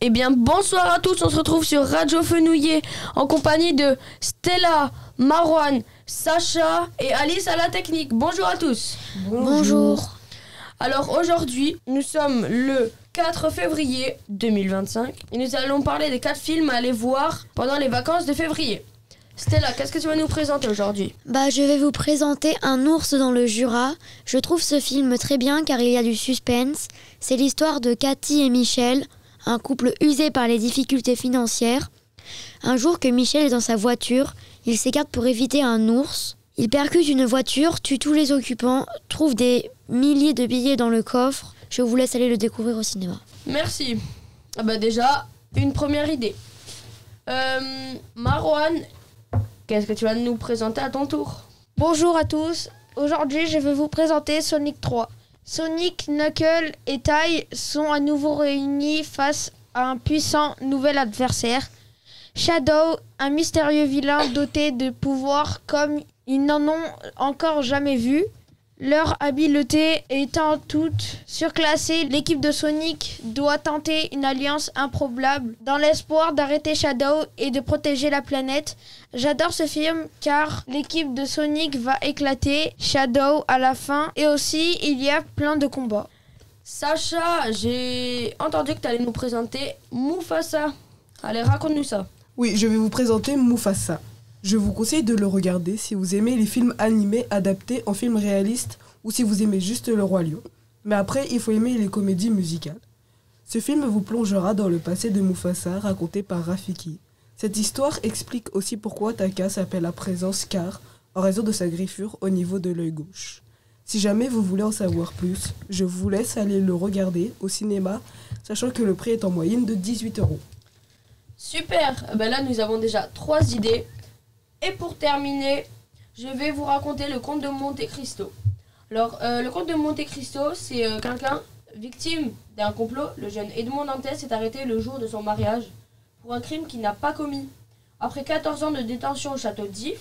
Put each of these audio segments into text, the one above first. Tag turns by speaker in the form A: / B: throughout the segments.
A: Eh bien, bonsoir à tous, on se retrouve sur Radio Fenouillet en compagnie de Stella, Marwan, Sacha et Alice à la technique. Bonjour à tous.
B: Bonjour.
A: Alors aujourd'hui, nous sommes le 4 février 2025 et nous allons parler des 4 films à aller voir pendant les vacances de février. Stella, qu'est-ce que tu vas nous présenter aujourd'hui ?
B: Je vais vous présenter Un ours dans le Jura. Je trouve ce film très bien car il y a du suspense. C'est l'histoire de Cathy et Michel, un couple usé par les difficultés financières. Un jour que Michel est dans sa voiture, il s'écarte pour éviter un ours. Il percute une voiture, tue tous les occupants, trouve des milliers de billets dans le coffre. Je vous laisse aller le découvrir au cinéma.
A: Merci. Déjà, une première idée. Marwan, qu'est-ce que tu vas nous présenter à ton tour ?
C: Bonjour à tous, aujourd'hui je vais vous présenter Sonic 3. Sonic, Knuckles et Ty sont à nouveau réunis face à un puissant nouvel adversaire. Shadow, un mystérieux vilain doté de pouvoirs comme ils n'en ont encore jamais vu. Leur habileté étant toute surclassée, l'équipe de Sonic doit tenter une alliance improbable dans l'espoir d'arrêter Shadow et de protéger la planète. J'adore ce film car l'équipe de Sonic va éclater Shadow à la fin et aussi il y a plein de combats.
A: Sacha, j'ai entendu que tu allais nous présenter Mufasa. Allez, raconte-nous ça.
D: Oui, je vais vous présenter Mufasa. Je vous conseille de le regarder si vous aimez les films animés adaptés en films réalistes ou si vous aimez juste Le Roi Lion. Mais après, il faut aimer les comédies musicales. Ce film vous plongera dans le passé de Mufasa raconté par Rafiki. Cette histoire explique aussi pourquoi Taka s'appelle à présent Scar en raison de sa griffure au niveau de l'œil gauche. Si jamais vous voulez en savoir plus, je vous laisse aller le regarder au cinéma, sachant que le prix est en moyenne de 18 €.
A: Super, là nous avons déjà 3 idées. Et pour terminer, je vais vous raconter le conte de Monte Cristo. Alors, le conte de Monte Cristo, c'est quelqu'un victime d'un complot. Le jeune Edmond Dantès est arrêté le jour de son mariage pour un crime qu'il n'a pas commis. Après 14 ans de détention au château d'If,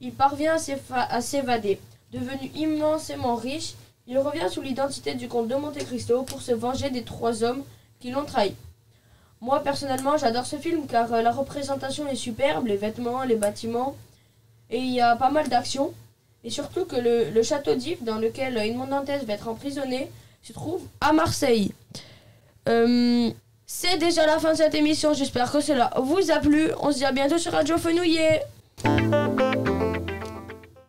A: il parvient à s'évader. Devenu immensément riche, il revient sous l'identité du comte de Monte Cristo pour se venger des 3 hommes qui l'ont trahi. Moi, personnellement, j'adore ce film car la représentation est superbe, les vêtements, les bâtiments, et il y a pas mal d'action. Et surtout que le château d'If, dans lequel Edmond Dantès va être emprisonné, se trouve à Marseille. C'est déjà la fin de cette émission, j'espère que cela vous a plu. On se dit à bientôt sur Radio Fenouillet.